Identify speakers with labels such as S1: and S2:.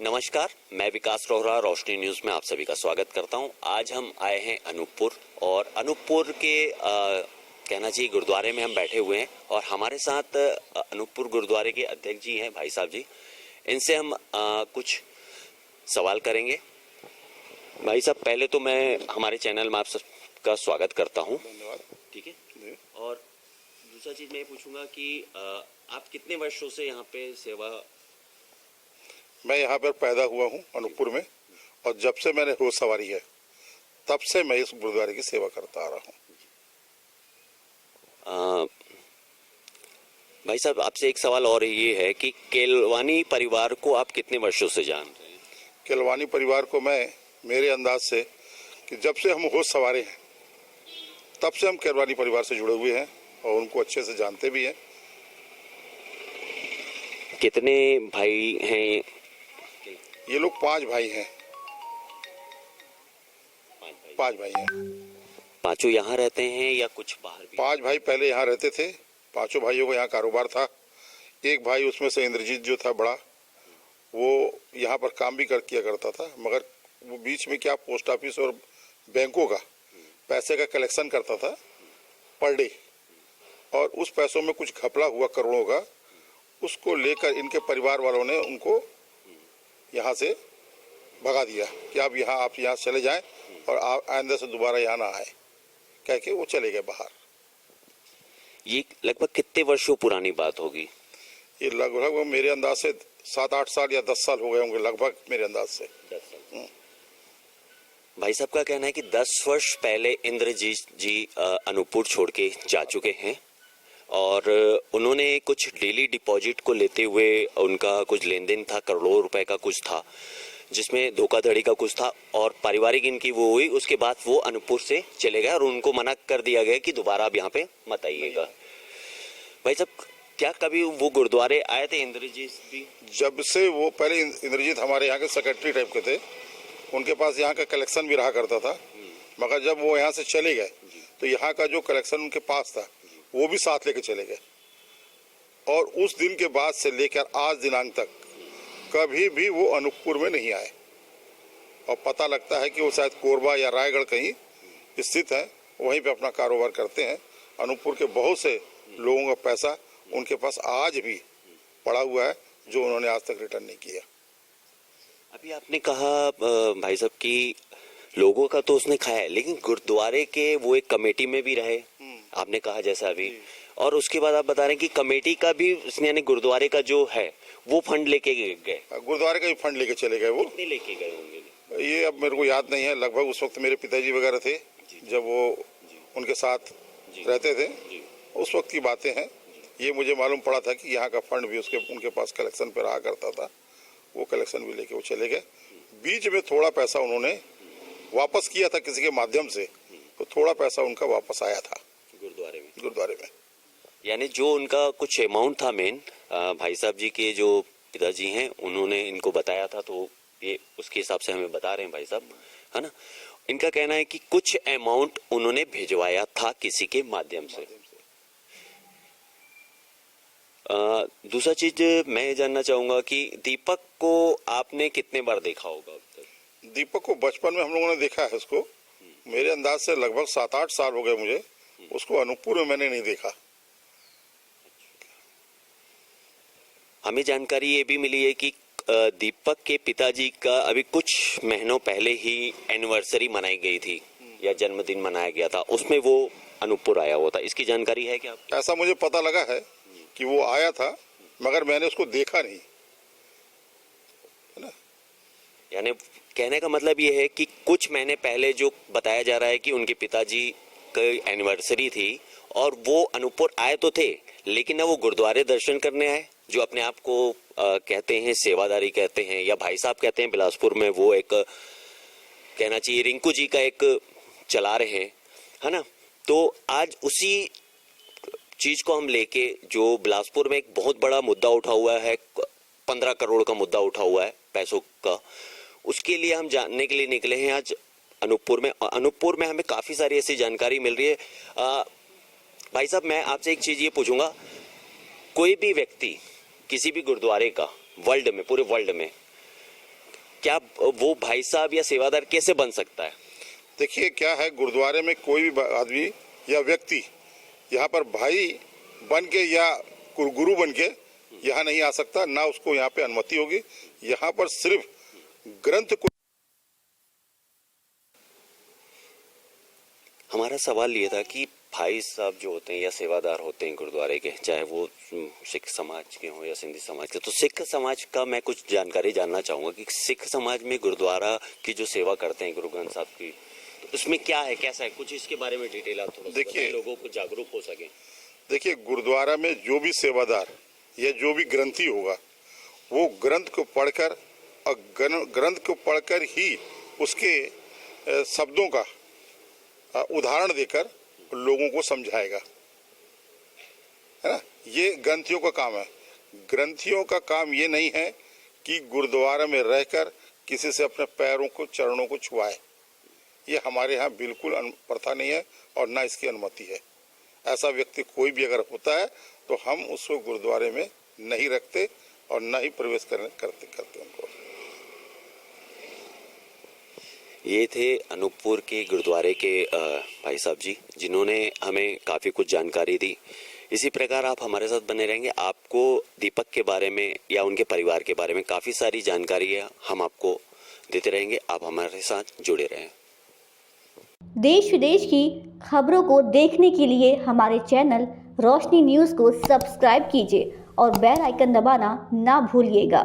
S1: नमस्कार, मैं विकास रोहरा रोशनी न्यूज में आप सभी का स्वागत करता हूं। आज हम आए हैं अनूपपुर और अनूपपुर के कहना चाहिए गुरुद्वारे में हम बैठे हुए हैं और हमारे साथ अनूपपुर गुरुद्वारे के अध्यक्ष जी हैं, भाई साहब जी। इनसे हम कुछ सवाल करेंगे। भाई साहब, पहले तो मैं हमारे चैनल में आप सबका स्वागत करता हूं।
S2: धन्यवाद।
S1: ठीक है। और दूसरा चीज मैं पूछूंगा कि आप कितने वर्षों से यहाँ पे सेवा?
S2: मैं यहाँ पर पैदा हुआ हूँ अनूपपुर में, और जब से मैंने होश सवारी है तब से मैं इस गुरुद्वारे की सेवा करता आ रहा हूँ।
S1: भाई साहब, आपसे एक सवाल और ये है कि केलवानी परिवार को आप कितने वर्षों से जान रहे हैं?
S2: केलवानी परिवार को मैं मेरे अंदाज से कि जब से हम होश सवारे हैं तब से हम केलवानी परिवार से जुड़े हुए हैं और उनको अच्छे से जानते भी हैं।
S1: कितने भाई हैं?
S2: ये लोग 5 भाई हैं। 5 भाई हैं।
S1: पांचों यहाँ रहते हैं या कुछ बाहर भी?
S2: 5 भाई पहले यहाँ रहते थे। 5 भाइयों को यहाँ कारोबार था। एक भाई उसमें से इंद्रजीत जो था बड़ा, वो यहाँ पर काम भी किया करता था, मगर वो बीच में क्या पोस्ट ऑफिस और बैंकों का पैसे का कलेक्शन करता था पर डे, और उस पैसों में कुछ घपला हुआ करोड़ों का। उसको लेकर इनके परिवार वालों ने उनको यहाँ से भगा दिया कि आप यहाँ चले जाएं और आप आइंदा से दोबारा यहाँ ना आए, कह के वो चले गए बाहर।
S1: ये लगभग कितने वर्षों पुरानी बात होगी?
S2: ये लगभग मेरे अंदाज से 7-8 साल या 10 साल हो गए होंगे, लगभग मेरे अंदाज से।
S1: 10 साल। भाई साहब का कहना है कि 10 वर्ष पहले इंद्रजीत जी अनूपपुर छोड़ के जा चुके हैं और उन्होंने कुछ डेली डिपॉजिट को लेते हुए उनका कुछ लेन देन था, करोड़ों रुपए का कुछ था, जिसमें धोखाधड़ी का कुछ था और पारिवारिक इनकी वो हुई। उसके बाद वो अनूपपुर से चले गए और उनको मना कर दिया गया कि दोबारा आप यहाँ पे मत आइएगा। भाई साहब, क्या कभी वो गुरुद्वारे आए थे इंद्रजीत भी?
S2: जब से वो पहले इंद्रजीत हमारे यहाँ के सेक्रेटरी टाइप के थे, उनके पास यहाँ का कलेक्शन भी रहा करता था, मगर जब वो यहाँ से चले गए तो यहाँ का जो कलेक्शन उनके पास था वो भी साथ लेके चले गए। और उस दिन के बाद से लेकर आज दिनांक तक कभी भी वो अनूपपुर में नहीं आए, और पता लगता है कि वो शायद कोरबा या रायगढ़ कहीं स्थित है, वहीं पे अपना कारोबार करते हैं। अनूपपुर के बहुत से लोगों का पैसा उनके पास आज भी पड़ा हुआ है जो उन्होंने आज तक रिटर्न नहीं किया।
S1: अभी आपने कहा भाई साहब कि लोगों का तो उसने खाया है, लेकिन गुरुद्वारे के वो एक कमेटी में भी रहे, आपने कहा जैसा अभी, और उसके बाद आप बता रहे हैं कि कमेटी का भी उसने, यानी गुरुद्वारे का जो है वो फंड लेके गए।
S2: गुरुद्वारे का भी फंड लेके चले गए। वो
S1: कितने लेके गए होंगे
S2: ये अब मेरे को याद नहीं है। लगभग उस वक्त मेरे पिताजी वगैरह थे जब वो उनके साथ रहते थे, उस वक्त की बातें हैं। ये मुझे मालूम पड़ा था कि यहाँ का फंड भी उनके पास कलेक्शन पे रहा करता था। वो कलेक्शन भी लेके वो चले गए। बीच में थोड़ा पैसा उन्होंने वापस किया था किसी के माध्यम से, तो थोड़ा पैसा उनका वापस आया था गुरुद्वारे में।
S1: यानी जो उनका कुछ अमाउंट था मेन, भाई साहब जी के जो पिताजी हैं उन्होंने इनको बताया था, तो ये उसके हिसाब से हमें बता रहे हैं भाई साहब, है ना। इनका कहना है कि कुछ अमाउंट उन्होंने भिजवाया था किसी के माध्यम से। दूसरा चीज मैं जानना चाहूंगा कि दीपक को आपने कितने बार देखा होगा अब तक?
S2: दीपक को बचपन में हम लोगों ने देखा है उसको। मेरे अंदाज से लगभग 7-8 साल हो गए मुझे। उसको अनूपपुर में मैंने नहीं देखा।
S1: हमें जानकारी ये भी मिली है कि दीपक के पिताजी का अभी कुछ महीनों पहले ही एनिवर्सरी मनाई गई थी या जन्मदिन मनाया गया था, उसमें वो अनूपपुर आया हुआ था। इसकी जानकारी है क्या?
S2: ऐसा मुझे पता लगा है कि वो आया था, मगर मैंने उसको देखा नहीं, है ना।
S1: यानी कहने का मतलब ये है कि कुछ महीने पहले जो बताया जा रहा है कि उनके पिताजी की एनिवर्सरी थी और वो अनूपपुर आए तो थे, लेकिन ना वो गुरुद्वारे दर्शन करने आए, जो अपने आप को कहते हैं सेवादारी कहते हैं या भाई साहब कहते हैं। बिलासपुर में वो एक कहना चाहिए रिंकू जी का एक चला रहे हैं, है ना। तो आज उसी चीज को हम लेके, जो बिलासपुर में एक बहुत बड़ा मुद्दा उठा हुआ है, 15 करोड़ का मुद्दा उठा हुआ है पैसों का, उसके लिए हम जानने के लिए निकले हैं आज अनूपपुर में। अनूपपुर में हमें काफी सारी ऐसी जानकारी मिल रही है। भाई साहब, मैं आपसे एक चीज ये पूछूंगा, कोई भी व्यक्ति किसी भी गुरुद्वारे का वर्ल्ड में, पूरे वर्ल्ड में क्या वो भाई साहब या सेवादार कैसे बन सकता है?
S2: देखिए क्या है, गुरुद्वारे में कोई भी आदमी या व्यक्ति यहाँ पर भाई बन के या गुरु बन के यहाँ नहीं आ सकता, ना उसको यहाँ पे अनुमति होगी। यहाँ पर सिर्फ ग्रंथ को।
S1: हमारा सवाल ये था कि भाई साहब जो होते हैं या सेवादार होते हैं गुरुद्वारे के, चाहे वो सिख समाज के हों या सिंधी समाज के, तो सिख समाज का मैं कुछ जानकारी जानना चाहूँगा कि सिख समाज में गुरुद्वारा की जो सेवा करते हैं गुरु ग्रंथ साहब की, तो उसमें क्या है, कैसा है, कुछ इसके बारे में डिटेल आप थोड़ा
S2: देखिए,
S1: लोगों को जागरूक हो सके।
S2: देखिए, गुरुद्वारा में जो भी सेवादार या जो भी ग्रंथी होगा वो ग्रंथ को पढ़कर और ग्रंथ को पढ़कर ही उसके शब्दों का उदाहरण देकर लोगों को समझाएगा, है ना। ये ग्रंथियों का काम है। ग्रंथियों का काम ये नहीं है कि गुरुद्वारा में रहकर किसी से अपने पैरों को, चरणों को छुआए। ये हमारे यहाँ बिल्कुल प्रथा नहीं है और ना इसकी अनुमति है। ऐसा व्यक्ति कोई भी अगर होता है तो हम उसको गुरुद्वारे में नहीं रखते और ना ही प्रवेश करते उनको।
S1: ये थे अनूपपुर के गुरुद्वारे के भाई साहब जी, जिन्होंने हमें काफ़ी कुछ जानकारी दी। इसी प्रकार आप हमारे साथ बने रहेंगे। आपको दीपक के बारे में या उनके परिवार के बारे में काफ़ी सारी जानकारी है, हम आपको देते रहेंगे। आप हमारे साथ जुड़े रहें।
S3: देश विदेश की खबरों को देखने के लिए हमारे चैनल रोशनी न्यूज़ को सब्सक्राइब कीजिए और बेल आइकन दबाना ना भूलिएगा।